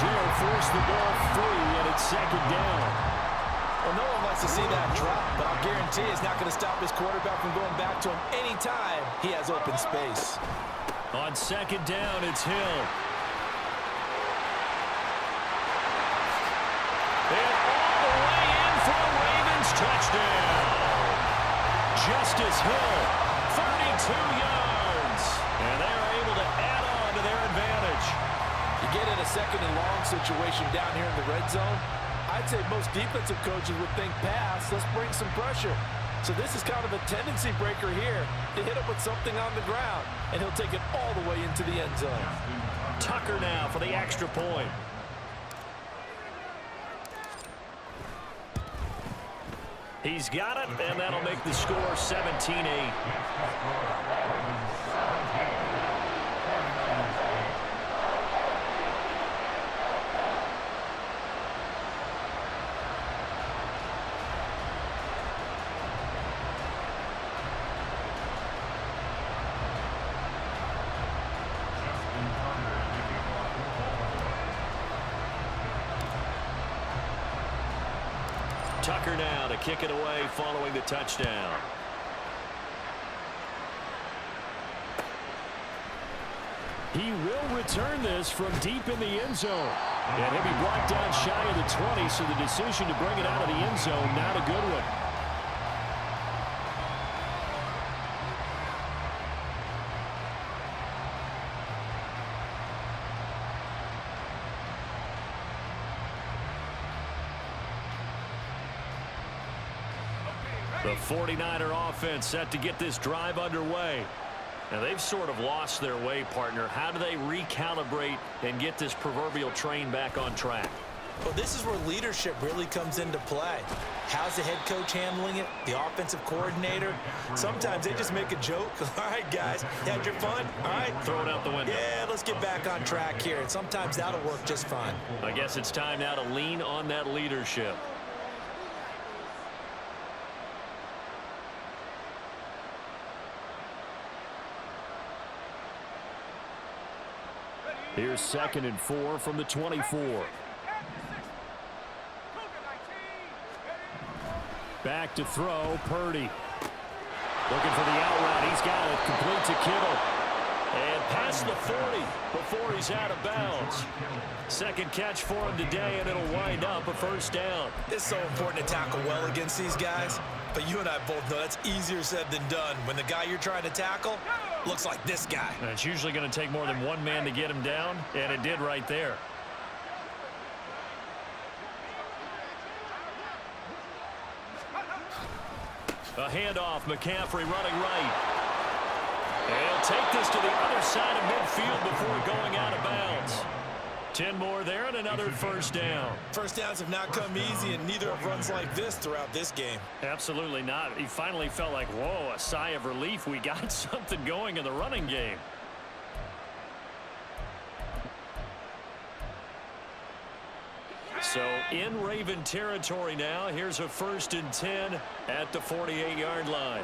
They'll force the ball free, and it's second down. Well, no one wants to see that drop, but I'll guarantee it's not going to stop his quarterback from going back to him anytime he has open space. On second down, it's Hill. And all the way in for a Ravens touchdown. Justice Hill, 32 yards. And they're able to add on to their advantage. You get in a second and long situation down here in the red zone, I'd say most defensive coaches would think pass, let's bring some pressure. So this is kind of a tendency breaker here to hit him with something on the ground, and he'll take it all the way into the end zone. Tucker now for the extra point. He's got it, and that'll make the score 17-8. Tucker now to kick it away following the touchdown. He will return this from deep in the end zone. And he'll be brought down shy of the 20, so the decision to bring it out of the end zone, not a good one. The 49er offense set to get this drive underway. Now, they've sort of lost their way, partner. How do they recalibrate and get this proverbial train back on track? Well, this is where leadership really comes into play. How's the head coach handling it? The offensive coordinator? Sometimes they just make a joke. All right, guys, had your fun? All right. Throw it out the window. Yeah, let's get back on track here. And sometimes that'll work just fine. I guess it's time now to lean on that leadership. Here's 2nd and 4 from the 24. Back to throw, Purdy. Looking for the out route. He's got it. Complete to Kittle. And past the 40 before he's out of bounds. Second catch for him today, and it'll wind up a first down. It's so important to tackle well against these guys. But you and I both know that's easier said than done when the guy you're trying to tackle looks like this guy. And it's usually going to take more than one man to get him down, and it did right there. A handoff, McCaffrey running right. And he'll take this to the other side of midfield before going out of bounds. 10 more there and another first down. First downs have not come easy, and neither have runs like this throughout this game. Absolutely not. He finally felt like, whoa, a sigh of relief. We got something going in the running game. So in Raven territory now. Here's a 1st and 10 at the 48-yard line.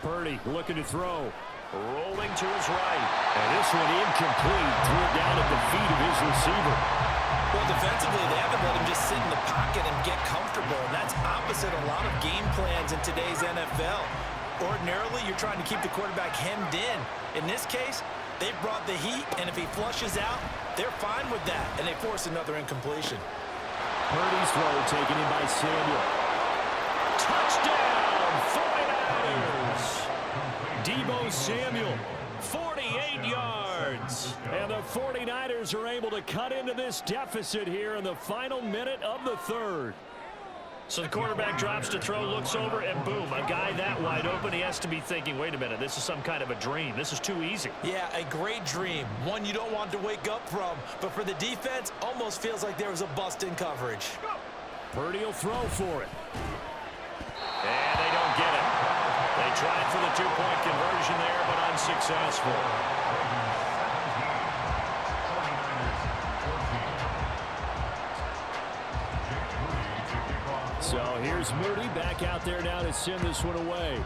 Purdy looking to throw. Rolling to his right. And this one incomplete. Threw it down at the feet of his receiver. Well, defensively, they haven't let him just sit in the pocket and get comfortable. And that's opposite a lot of game plans in today's NFL. Ordinarily, you're trying to keep the quarterback hemmed in. In this case, they've brought the heat, and if he flushes out, they're fine with that, and they force another incompletion. Purdy's throw taken in by Samuel. Touchdown, 49ers! Deebo Samuel, 48 yards. And the 49ers are able to cut into this deficit here in the final minute of the 3rd. So the quarterback drops to throw, looks over, and boom, a guy that wide open. He has to be thinking, wait a minute, this is some kind of a dream. This is too easy. Yeah, a great dream. One you don't want to wake up from. But for the defense, almost feels like there was a bust in coverage. Purdy will throw for it. And they don't get it. They tried for the two-point conversion there, but unsuccessful. So here's Moody back out there now to send this one away.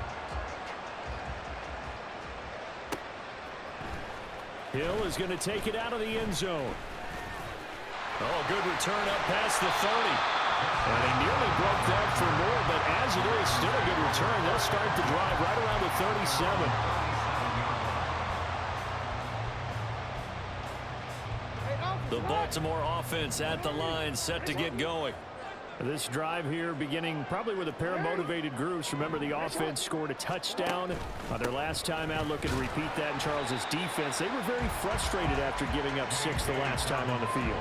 Hill is going to take it out of the end zone. Oh, good return up past the 30. And they nearly broke that for more, but as it is, still a good return. They'll start the drive right around the 37. The Baltimore offense at the line, set to get going. This drive here beginning probably with a pair of motivated groups. Remember, the offense scored a touchdown their last time out, looking to repeat that in Charles's defense. They were very frustrated after giving up 6 the last time on the field.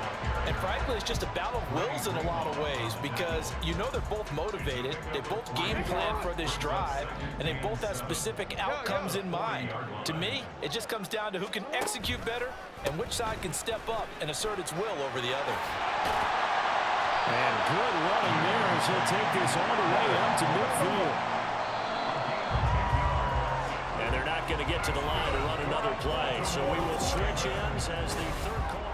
And frankly, it's just a battle of wills in a lot of ways, because you know they're both motivated, they both game plan for this drive, and they both have specific outcomes in mind. To me, it just comes down to who can execute better and which side can step up and assert its will over the other. And good running there as he'll take this all the way up to midfield. And they're not going to get to the line to run another play, so we will switch ends as the third quarter.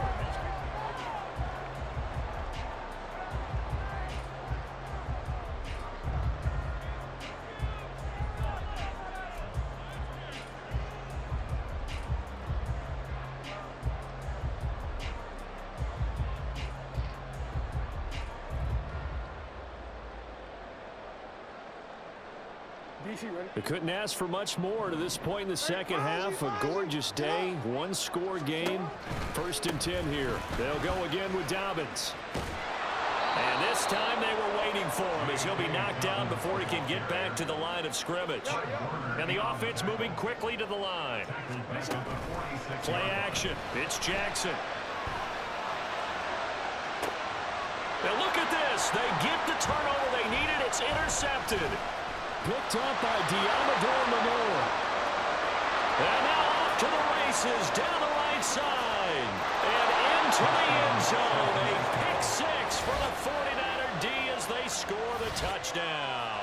They couldn't ask for much more to this point in the second half. A gorgeous day, one-score game. 1st and 10 here. They'll go again with Dobbins. And this time they were waiting for him as he'll be knocked down before he can get back to the line of scrimmage. And the offense moving quickly to the line. Play action. It's Jackson. Now look at this. They get the turnover they needed. It's intercepted. Picked up by Diamador Lenore. And now off to the races down the right side. And into the end zone. A pick 6 for the 49er D as they score the touchdown.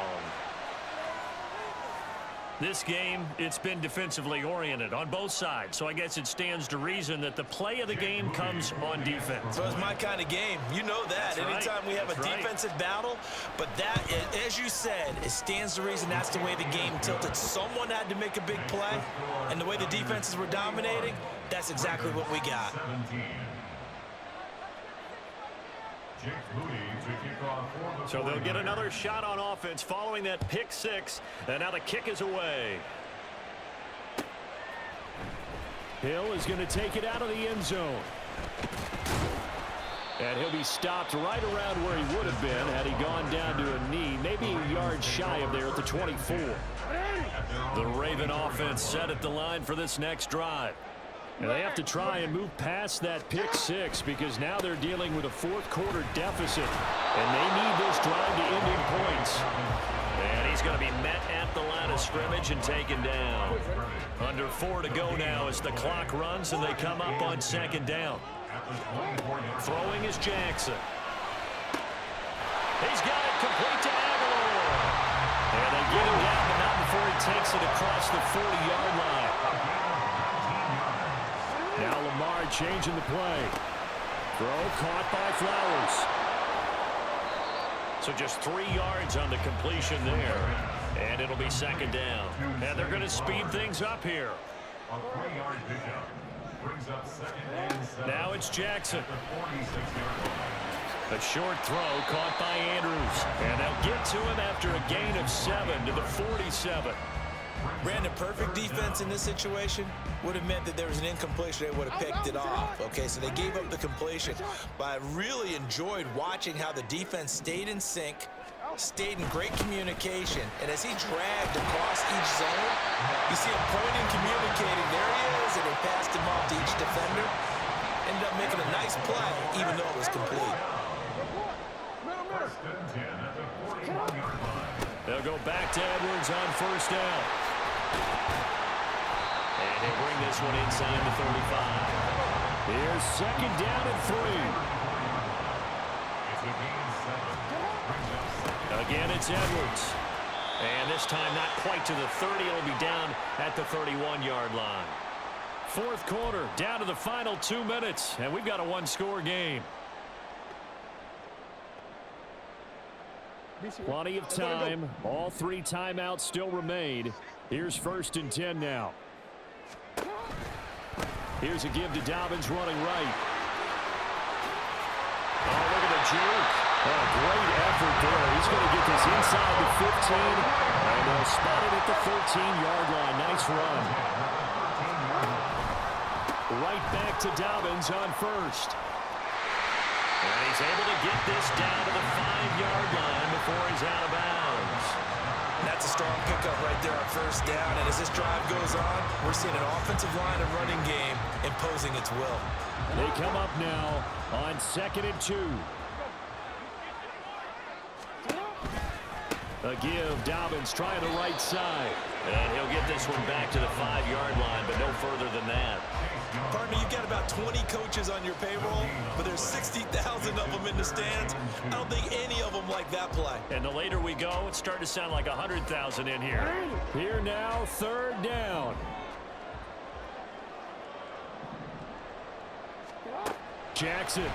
This game, it's been defensively oriented on both sides, so I guess it stands to reason that the play of the game comes on defense. So it's my kind of game. You know that. That's anytime right. we have a defensive battle, but that, as you said, it stands to reason that's the way the game tilted. Someone had to make a big play, and the way the defenses were dominating, that's exactly what we got. So they'll get another shot on offense following that pick 6, and now the kick is away. Hill is going to take it out of the end zone. And he'll be stopped right around where he would have been had he gone down to a knee, maybe a yard shy of there at the 24. The Raven offense set at the line for this next drive. And they have to try and move past that pick 6 because now they're dealing with a fourth-quarter deficit. And they need this drive to end in points. And he's going to be met at the line of scrimmage and taken down. Under 4 to go now as the clock runs and they come up on 2nd down. Throwing is Jackson. He's got it complete to Aguilar. And they get him down, but not before he takes it across the 40-yard line. Now Lamar changing the play. Throw caught by Flowers. So just 3 yards on the completion there. And it'll be 2nd down. And they're going to speed things up here. Now it's Jackson. A short throw caught by Andrews. And they'll get to him after a gain of 7 to the 47. Brandon, perfect defense in this situation would have meant that there was an incompletion. They would have picked it off. Okay, so they gave up the completion. But I really enjoyed watching how the defense stayed in sync, stayed in great communication. And as he dragged across each zone, you see him pointing, communicating. There he is, and they passed him off to each defender. Ended up making a nice play, even though it was complete. They'll go back to Edwards on 1st down. And they bring this one inside the 35. Here's 2nd down and 3. Again, it's Edwards. And this time not quite to the 30. It'll be down at the 31-yard line. 4th quarter, down to the final 2 minutes. And we've got a one-score game. Plenty of time. All 3 timeouts still remain. Here's 1st and 10 now. Here's a give to Dobbins running right. Oh, look at the juke. Oh, great effort there. He's going to get this inside the 15. And they'll spot it at the 13-yard line. Nice run. Right back to Dobbins on 1st. And he's able to get this down to the 5-yard line before he's out of bounds. That's a strong pickup right there on 1st down. And as this drive goes on, we're seeing an offensive line and running game imposing its will. They come up now on 2nd and 2. A give. Dobbins trying the right side. And he'll get this one back to the 5-yard line, but no further than that. Partner, you've got about 20 coaches on your payroll, but there's 60,000 of them in the stands. I don't think any of them like that play. And the later we go, it's starting to sound like 100,000 in here. Here now, 3rd down. Jackson.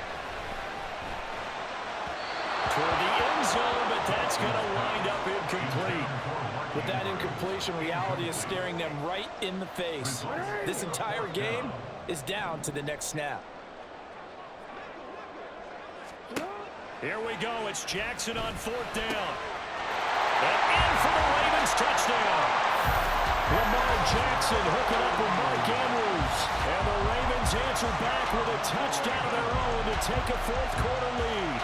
Toward the end zone, but that's going to wind up incomplete. With that incompletion, reality is staring them right in the face. This entire game is down to the next snap. Here we go. It's Jackson on 4th down. And in for the Ravens touchdown. Lamar Jackson hooking up with Mark Andrews. And the Ravens answer back with a touchdown of their own to take a 4th-quarter lead.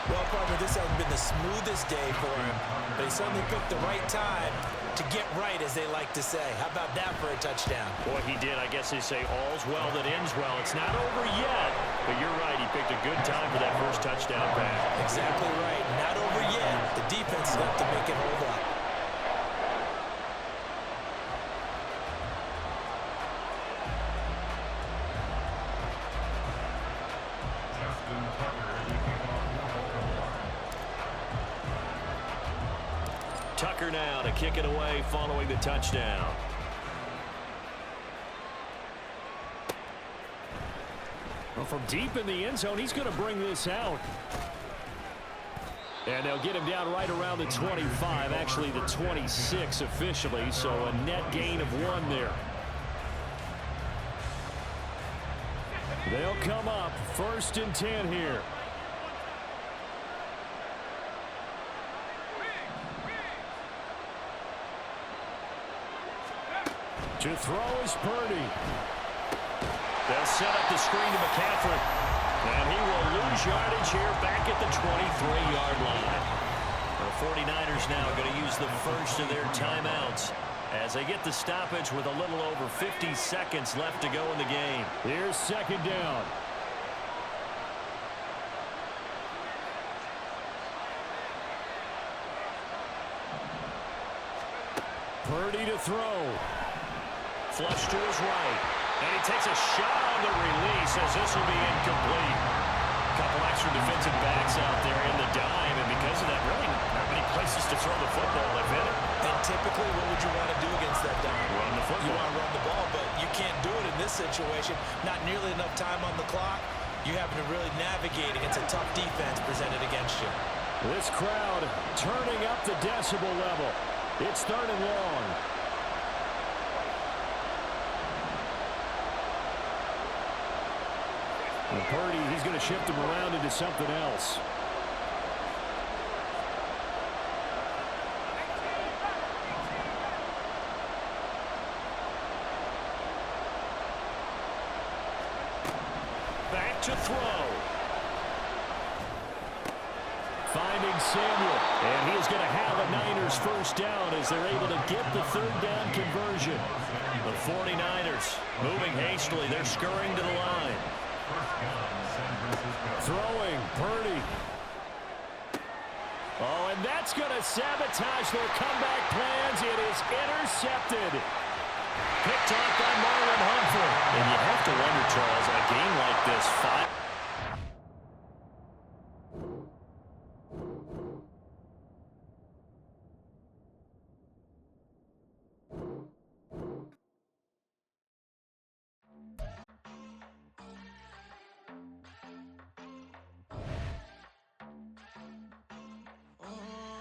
Well, partner, this hasn't been the smoothest day for him, but he certainly picked the right time to get right, as they like to say. How about that for a touchdown? Boy, he did. I guess they say all's well that ends well. It's not over yet, but you're right. He picked a good time for that first touchdown pass. Exactly right. Not over yet. The defense is going to make it hold up. Tucker now to kick it away following the touchdown. Well, from deep in the end zone, he's going to bring this out. And they'll get him down right around the 25, actually the 26 officially, so a net gain of 1 there. They'll come up 1st and 10 here. To throw is Purdy. They'll set up the screen to McCaffrey. And he will lose yardage here back at the 23-yard line. The 49ers now going to use the first of their timeouts as they get the stoppage with a little over 50 seconds left to go in the game. Here's 2nd down. Purdy to throw. Flush to his right. And he takes a shot on the release as this will be incomplete. A couple extra defensive backs out there in the dime, and because of that, really not many places to throw the football. They've hit it. And typically, what would you want to do against that dime? Run the football. You want to run the ball, but you can't do it in this situation. Not nearly enough time on the clock. You having to really navigate against a tough defense presented against you. This crowd turning up the decibel level. It's 3rd and long. And Purdy, he's going to shift him around into something else. Back to throw. Finding Samuel. And he is going to have a Niners first down as they're able to get the 3rd down conversion. The 49ers moving hastily. They're scurrying to the line. Throwing, Purdy. Oh, and that's going to sabotage their comeback plans. It is intercepted. Picked off by Marlon Humphrey. And you have to wonder, Charles, a game like this,